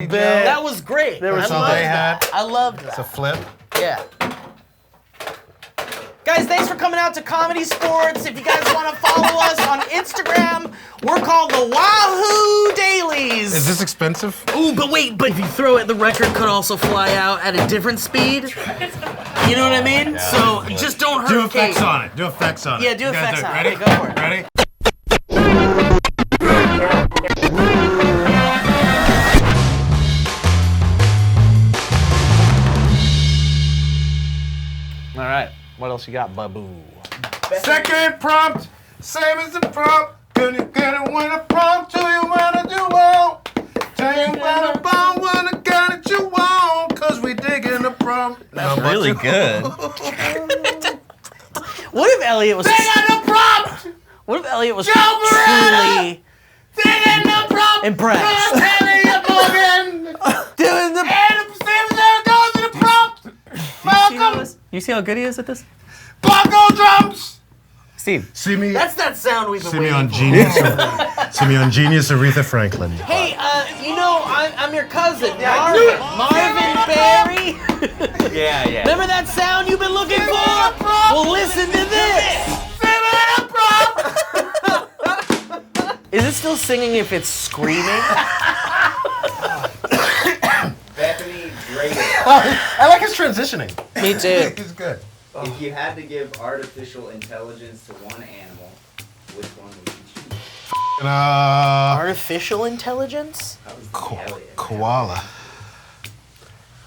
That was great. There was I something loved they that. had. I loved that. It's a flip. Yeah. Guys, thanks for coming out to Comedy Sports. If you guys want to follow us on Instagram, we're called the Wahoo Dailies. Is this expensive? Ooh, but if you throw it, the record could also fly out at a different speed. You know what I mean? Yeah, so just don't hurt Do effects Kate. on it. Do effects on it. Yeah, do effects on it. Ready? Go for it. Ready? All right, what else you got, Babu? Second prompt, same as the prompt. Can you get it when I prompt to you when I do want? Tell you when I bomb when I got it you want. Cause we digging the prompt. That's really good. What if Elliot was... Digging the prompt! What if Elliot was Joe Moreno! truly Digging the prompt! impressed? Doing the... And the there goes to the prompt! Welcome! You see how good he is at this? Bongo drums! Steve. See me... That's that sound we've been See me waiting on for. Genius. See me on Genius, Aretha Franklin. Hey, you know, I'm your cousin, Marvin Berry. Yeah. Remember that sound you've been looking for? Well, listen to this. Is it still singing if it's screaming? Bethany Drake. I like his transitioning. Me too. He's good. If you had to give artificial intelligence to one animal, which one would you choose? Artificial intelligence? That was Elliot. Koala.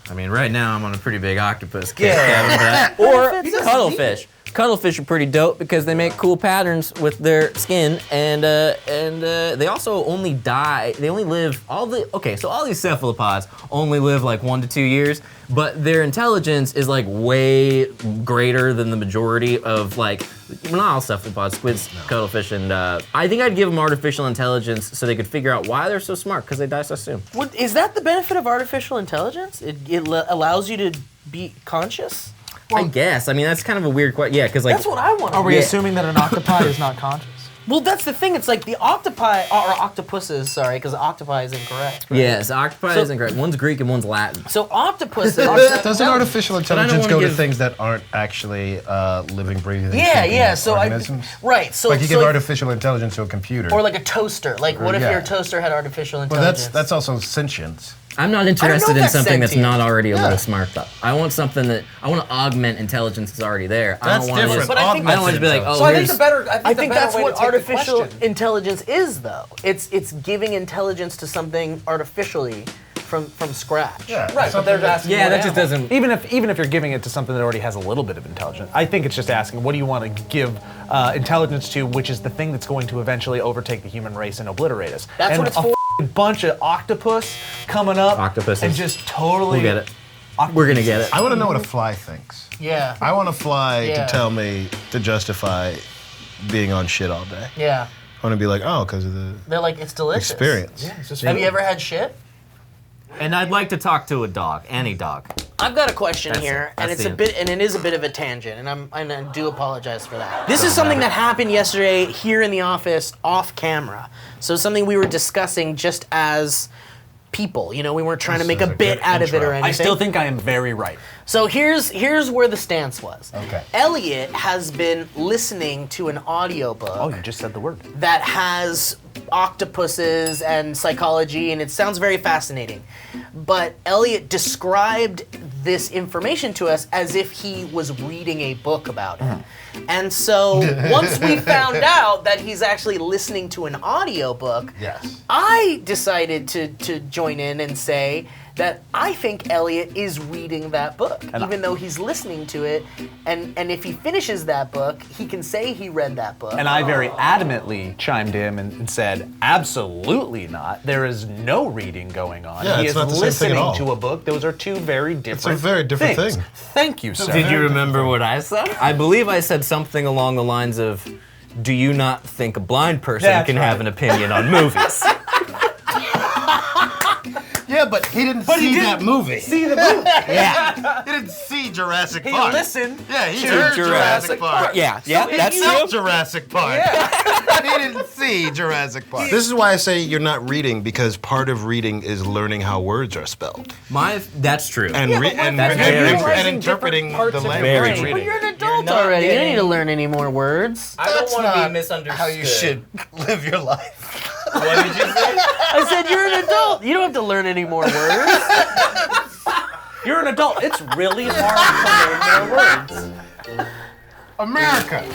I mean, right now I'm on a pretty big octopus kick, Yeah. Kevin, but or cuttlefish. Cuttlefish are pretty dope because they make cool patterns with their skin, and they also only die. They only live all these cephalopods only live like 1 to 2 years, but their intelligence is like way greater than the majority of not all cephalopods, squids, cuttlefish, and I think I'd give them artificial intelligence so they could figure out why they're so smart because they die so soon. Is that the benefit of artificial intelligence? It allows you to be conscious? I guess. I mean, that's kind of a weird question. Yeah, because That's what I want. Are we assuming that an octopi is not conscious? Well, that's the thing. It's like the octopi, or octopuses, sorry, because octopi is incorrect. Right? Yes, octopi isn't correct. One's Greek and one's Latin. So octopuses... Doesn't artificial intelligence go to give- things that aren't actually living, breathing, Yeah, thinking yeah. So organisms? right. So Like you so give like- artificial intelligence to a computer. or like a toaster. Like, what if Yeah. your toaster had artificial well, intelligence? that's also sentience. I'm not know interested if in that's something that's sentient. not already a Yeah. little smart though. I want something that I want to augment intelligence that's already there. I That's don't want different. to But I think I don't want to be like, Augmented oh, So I think here's the better. I think that's what artificial question. intelligence is, though. It's giving intelligence to something artificially from scratch. Yeah. Right, but they're asking. Yeah, what that just animal. doesn't- Even if you're giving it to something that already has a little bit of intelligence, I think it's just asking, what do you want to give intelligence to, which is the thing that's going to eventually overtake the human race and obliterate us. That's and what it's a for. Bunch of octopus coming up. Octopuses. And just totally. we'll get it. We're gonna get it. I want to know what a fly thinks. Yeah. I want a fly Yeah. to tell me to justify being on shit all day. Yeah. I want to be like, oh, because of the They're like, it's delicious. experience. It's just Have you ever had shit? And I'd like to talk to a dog, any dog. I've got a question That's here, it. and That's it's a it. bit, and it is a bit of a tangent, and I do apologize for that. This is something that happened yesterday here in the office, off camera. So something we were discussing just as people. You know, we weren't trying to This make is a a bit good out of it intro. or anything. I still think I am very right. So here's where the stance was. Okay. Elliot has been listening to an audiobook Oh, you just said the word. that has octopuses and psychology, and it sounds very fascinating. But Elliot described this information to us as if he was reading a book about it. And so once we found out that he's actually listening to an audiobook, Yes. I decided to join in and say that I think Elliot is reading that book, even though he's listening to it. And if he finishes that book, he can say he read that book. And I very adamantly chimed in and said, absolutely not. There is no reading going on. Yeah, he it's is not the same thing listening at all. to a book. Those are two very different very different things. thing. Thank you, sir. Did you remember what I said? I believe I said something along the lines of, do you not think a blind person That's can right. have an opinion on movies? Yeah, but he didn't see that movie. See the movie. Yeah. He didn't see Jurassic He Park. listened. Yeah, he to heard Jurassic Park. Yeah, He that's felt true. Jurassic Park. He didn't see Jurassic Park. This is why I say you're not reading, because part of reading is learning how words are spelled That's true. and That's very true. and interpreting the language. Very Well, you're an adult not already. You don't getting- need to learn any more words. I don't That's want to not be misunderstood. how you should live your life. What did you say? I said you're an adult. You don't have to learn any more words. You're an adult. It's really hard to learn more words. America.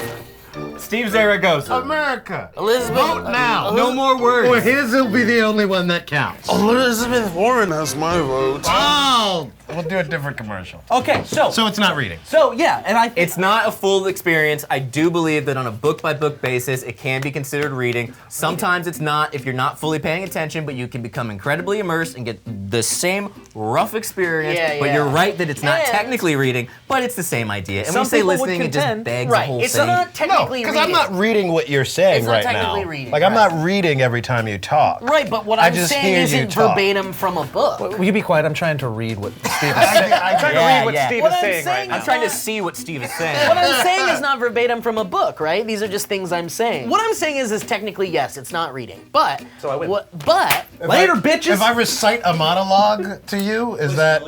Steve Zaragoza. America. Elizabeth. Vote now. No more words. Or his will be the only one that counts. Elizabeth Warren has my vote. Oh, we'll do a different commercial. Okay, so So it's not reading. yeah, and I It's not a full experience. I do believe that on a book-by-book basis, it can be considered reading. Sometimes it's not if you're not fully paying attention, but you can become incredibly immersed and get the same rough experience. Yeah, but yeah. you're right that it's not And- technically reading, but it's the same idea. And when Some you say people would listening, it just contend- begs the Right. whole It's thing. not technically No, because reading. I'm not reading what you're saying It's not right now. technically reading, Like I'm right. not reading every time you talk. Right, but what I I'm just saying hear you isn't talk. verbatim from a book. will you be quiet? I'm trying to read what Steve is saying. I'm trying to Yeah, read what yeah. Steve What is I'm saying right saying now. I'm trying to see what Steve is saying. What I'm saying is not verbatim from a book, right? These are just things I'm saying. What I'm saying is technically yes, it's not reading, but So I win. But Later, bitches. If I recite a monologue to you,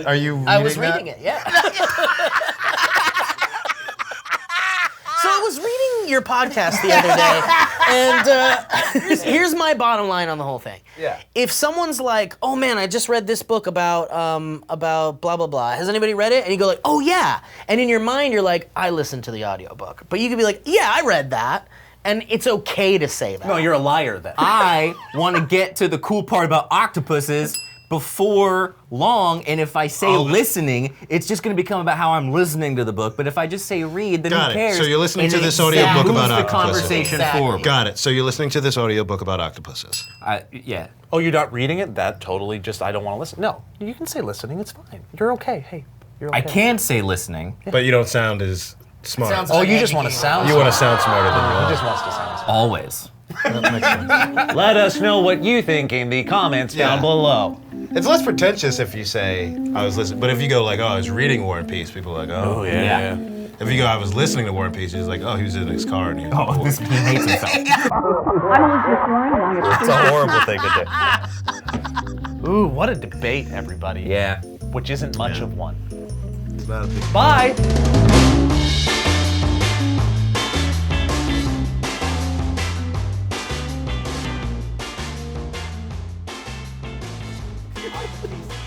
are you reading I was that? reading it, yeah. So I was reading your podcast the other day, and here's my bottom line on the whole thing. Yeah. If someone's like, "Oh man, I just read this book about blah blah blah," has anybody read it? And you go like, "Oh yeah," and in your mind you're like, "I listened to the audiobook," but you could be like, "Yeah, I read that," and it's okay to say that. No, you're a liar then. I want to get to the cool part about octopuses before long, and if I say listening, it's just going to become about how I'm listening to the book. But if I just say read, then Got who it. cares? So you're listening And to it this audiobook moves about the octopuses. conversation Exactly. forward. Got it. So you're listening to this audiobook about octopuses. Yeah. Oh, you're not reading it? That totally just, I don't want to listen. No, you can say listening. It's fine. You're okay. Hey, you're okay. I can say listening. But you don't sound as smart. Sounds Oh, like you just Andy want to King. sound you want to sound smarter than you He are. just wants to sound smart. Always. That makes sense. Let us know what you think in the comments down Yeah. below. It's less pretentious if you say I was listening, but if you go like, oh, I was reading War and Peace, people are like, oh, Yeah. If you go, I was listening to War and Peace, he's like, oh, he was in his car and he. Oh, he hates himself. I'm Elizabeth Warren, and I'm a It's a horrible thing to do. Ooh, what a debate, everybody. Yeah. Which isn't much of one. It's not a big. Bye.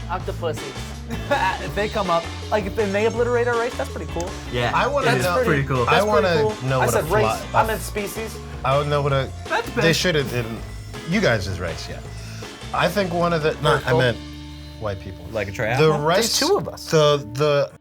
Octopuses. If they come up, like if they obliterate our race, that's pretty cool. Yeah. I want to It is know. pretty cool. I That's want pretty to cool. know I what said a race. fly. I meant species. I would know what a. They should have in you guys' race, yeah. I think one of the. No, I meant white people. Like a trap? The rice. There's two of us. The